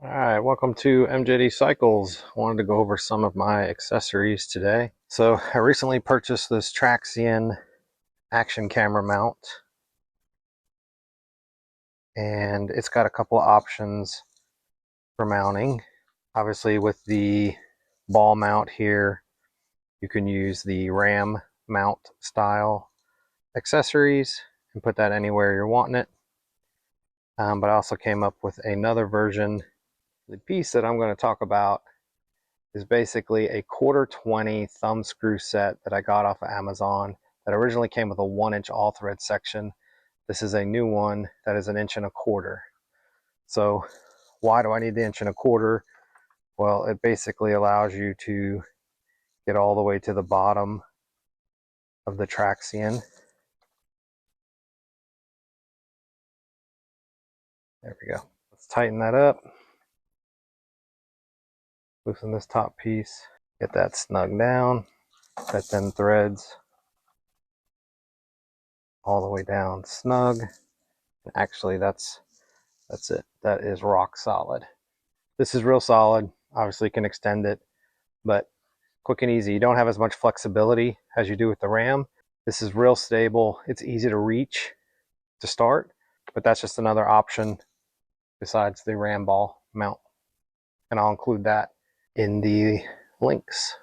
Alright, welcome to MJD Cycles. I wanted to go over some of my accessories today. So I recently purchased this Traxxion action camera mount, and it's got a couple of options for mounting. Obviously with the ball mount here, you can use the ram mount style accessories and put that anywhere you're wanting it. But I also came up with another version. The piece that I'm going to talk about is basically a 1/4 20 thumb screw set that I got off of Amazon that originally came with a 1-inch all thread section. This is a new one that is 1.25 inches. So why do I need the 1.25 inches? Well, it basically allows you to get all the way to the bottom of the Traxxion. There we go. Let's tighten that up. Loosen this top piece. Get that snug down. That then threads all the way down snug. Actually, that's it. That is rock solid. This is real solid. Obviously, you can extend it, but quick and easy. You don't have as much flexibility as you do with the ram. This is real stable. It's easy to reach to start, but that's just another option besides the ram ball mount. And I'll include that in the links.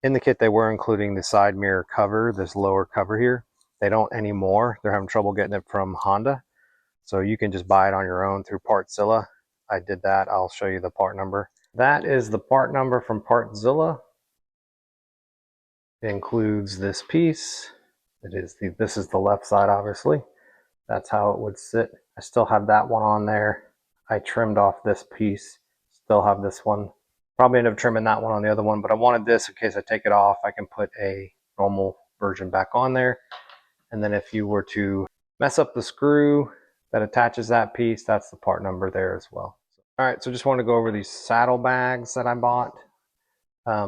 In the kit, they were including the side mirror cover, this lower cover here. They don't anymore. They're having trouble getting it from Honda. So you can just buy it on your own through Partzilla. I did that. I'll show you the part number. That is the part number from Partzilla. It includes this piece. This is the left side, obviously. That's how it would sit. I still have that one on there. I trimmed off this piece. Still have this one. Probably end up trimming that one on the other one, but I wanted this in case I take it off. I can put a normal version back on there. And then if you were to mess up the screw that attaches that piece, that's the part number there as well. All right, so just want to go over these saddlebags that I bought.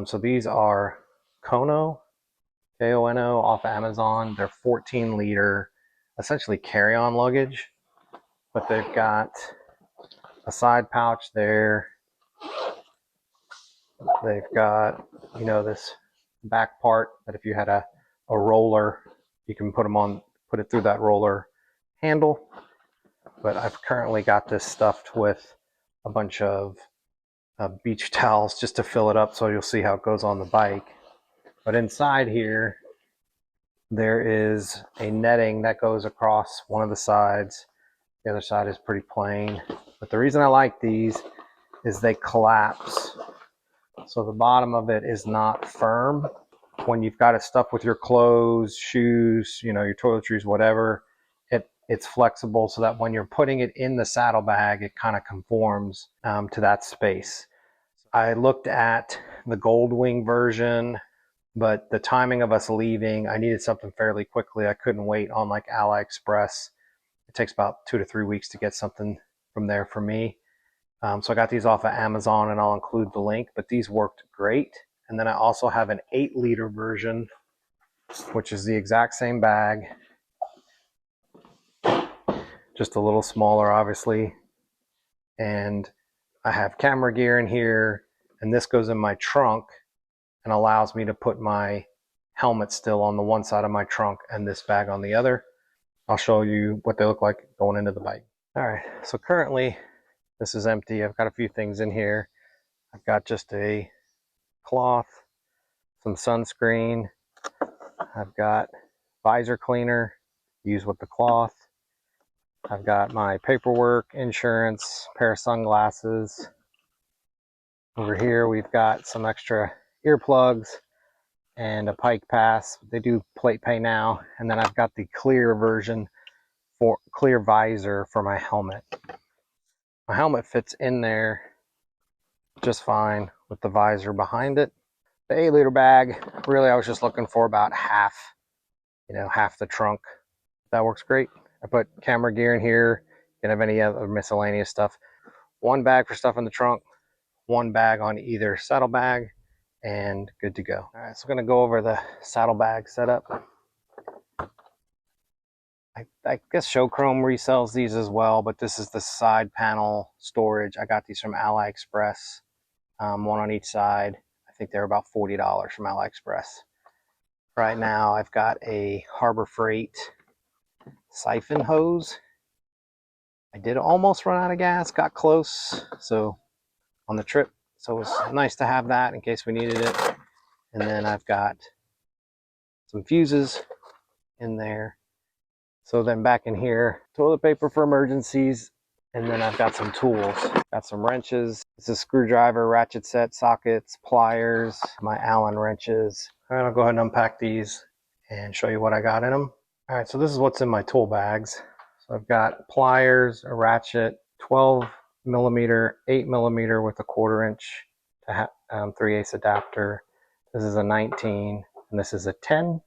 So these are Kono, K-O-N-O, off Amazon. They're 14-liter, essentially carry-on luggage, but they've got a side pouch there. They've got, this back part that if you had a roller, you can put it through that roller handle. But I've currently got this stuffed with a bunch of beach towels just to fill it up, so you'll see how it goes on the bike. But inside here, there is a netting that goes across one of the sides. The other side is pretty plain. But the reason I like these is they collapse. So the bottom of it is not firm. When you've got it stuffed with your clothes, shoes, your toiletries, whatever, it's flexible so that when you're putting it in the saddlebag, it kind of conforms to that space. I looked at the Goldwing version, but the timing of us leaving, I needed something fairly quickly. I couldn't wait on like AliExpress. It takes about 2 to 3 weeks to get something from there for me. So I got these off of Amazon, and I'll include the link, but these worked great. And then I also have an 8-liter version, which is the exact same bag, just a little smaller, obviously. And I have camera gear in here, and this goes in my trunk and allows me to put my helmet still on the one side of my trunk and this bag on the other. I'll show you what they look like going into the bike. All right, so currently this is empty. I've got a few things in here. I've got just a cloth, some sunscreen. I've got visor cleaner, used with the cloth. I've got my paperwork, insurance, pair of sunglasses. Over here we've got some extra earplugs and a Pike Pass. They do plate pay now. And then I've got the clear version for clear visor for my helmet. My helmet fits in there just fine with the visor behind it. The 8-liter bag, really I was just looking for about half the trunk. That works great. I put camera gear in here. You can have any other miscellaneous stuff. One bag for stuff in the trunk, one bag on either saddlebag, and good to go. All right, so I'm gonna go over the saddlebag setup. I I guess Showchrome resells these as well, but this is the side panel storage. I got these from AliExpress, one on each side. I think they're about $40 from AliExpress. Right now I've got a Harbor Freight siphon hose. I did almost run out of gas, got close, so on the trip, so it was nice to have that in case we needed it. And then I've got some fuses in there. So then back in here, toilet paper for emergencies, and then I've got some tools. Got some wrenches. This is a screwdriver, ratchet set, sockets, pliers, my Allen wrenches. All right, I'll go ahead and unpack these and show you what I got in them. All right, so this is what's in my tool bags. So I've got pliers, a ratchet, 12 millimeter, 8 millimeter with a 1/4 inch to 3/8 adapter. This is a 19, and this is a 10.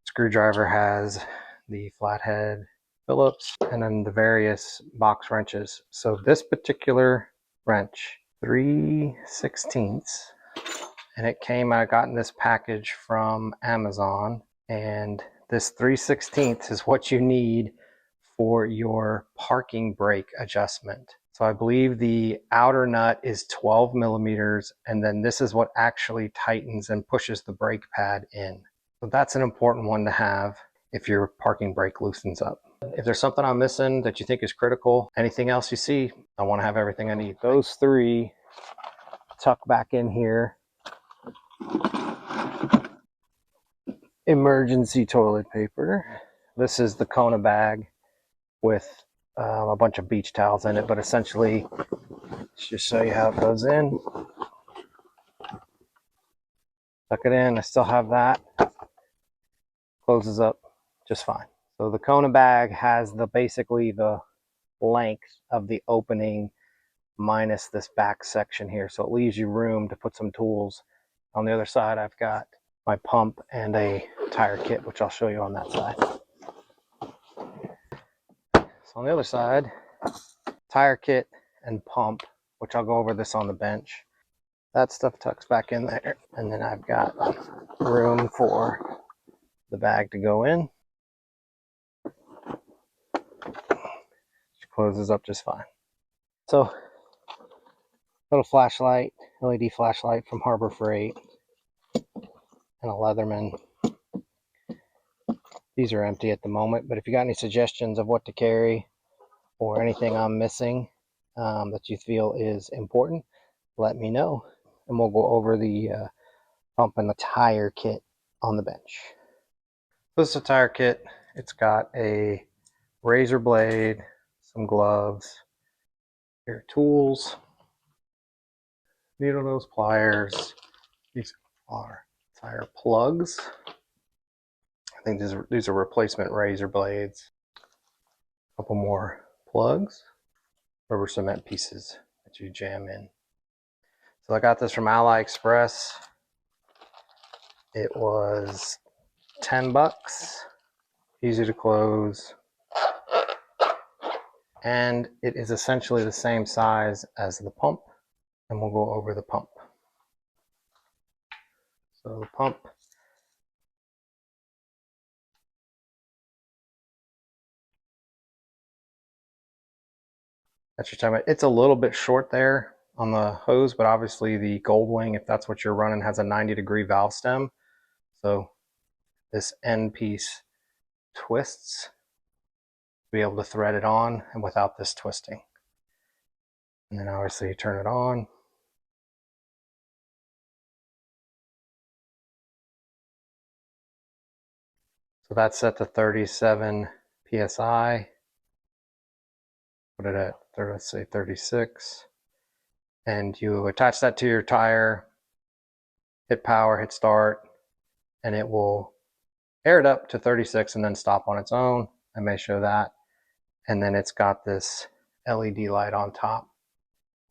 Screwdriver has the flathead Phillips, and then the various box wrenches. So this particular wrench, 3/16, and it came, I got in this package from Amazon, and this 3/16 is what you need for your parking brake adjustment. So I believe the outer nut is 12 millimeters, and then this is what actually tightens and pushes the brake pad in. So that's an important one to have if your parking brake loosens up. If there's something I'm missing that you think is critical, anything else you see, I want to have everything I need. Those three tuck back in here. Emergency toilet paper. This is the Kona bag with a bunch of beach towels in it, but essentially, let's just show you how it goes in. Tuck it in, I still have that. Closes up just fine. So the Kona bag has basically the length of the opening minus this back section here. So it leaves you room to put some tools. On the other side, I've got my pump and a tire kit, which I'll show you on that side. So on the other side, tire kit and pump, which I'll go over this on the bench. That stuff tucks back in there. And then I've got room for the bag to go in. Which closes up just fine. So, little flashlight, LED flashlight from Harbor Freight, and a Leatherman. These are empty at the moment, but if you got any suggestions of what to carry or anything I'm missing that you feel is important, let me know, and we'll go over the pump and the tire kit on the bench. This is a tire kit. It's got a razor blade, some gloves, your tools, needle nose pliers. These are tire plugs. I think these are replacement razor blades. A couple more plugs, rubber cement pieces that you jam in. So I got this from AliExpress. It was 10 bucks, easy to close, and it is essentially the same size as the pump, and we'll go over the pump. So the pump, that's your time. It's a little bit short there on the hose, but obviously the Goldwing, if that's what you're running, has a 90-degree valve stem. So this end piece twists to be able to thread it on, and without this twisting. And then obviously you turn it on. So that's set to 37 PSI. Put it at, let's say 36. And you attach that to your tire, hit power, hit start, and it will air it up to 36 and then stop on its own. I may show that. And then it's got this LED light on top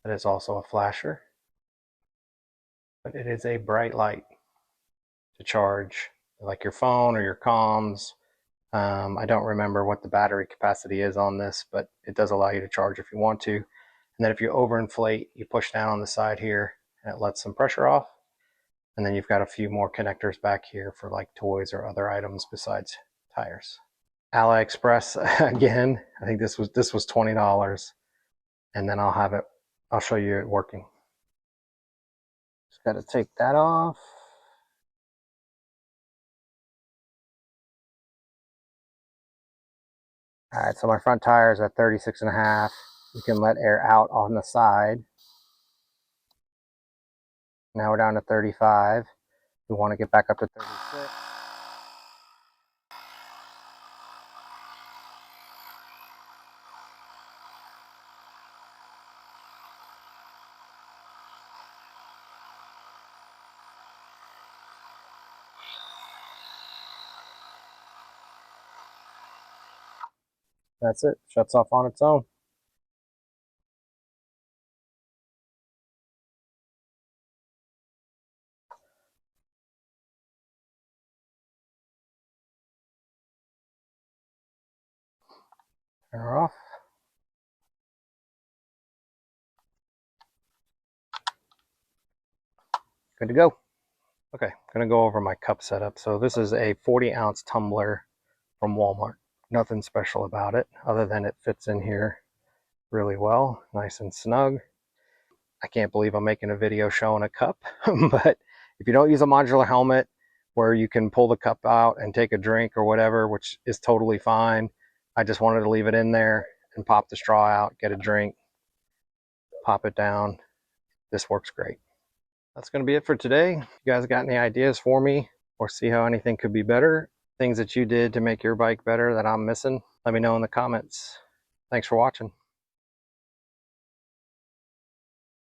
that is also a flasher. But it is a bright light to charge like your phone or your comms. I don't remember what the battery capacity is on this, but it does allow you to charge if you want to. And then if you overinflate, you push down on the side here and it lets some pressure off. And then you've got a few more connectors back here for like toys or other items besides tires. AliExpress again. I think this was $20, and then I'll show you it working. Just got to take that off. All right, so my front tire is at 36.5. You can let air out on the side. Now we're down to 35. We want to get back up to 36. That's it. Shuts off on its own. Turn her off. Good to go. Okay, I'm gonna go over my cup setup. So this is a 40-ounce tumbler from Walmart. Nothing special about it other than it fits in here really well, nice and snug. I can't believe I'm making a video showing a cup, but if you don't use a modular helmet where you can pull the cup out and take a drink or whatever, which is totally fine, I just wanted to leave it in there and pop the straw out, get a drink, pop it down. This works great. That's going to be it for today. If you guys got any ideas for me or see how anything could be better, things that you did to make your bike better that I'm missing, let me know in the comments. Thanks for watching.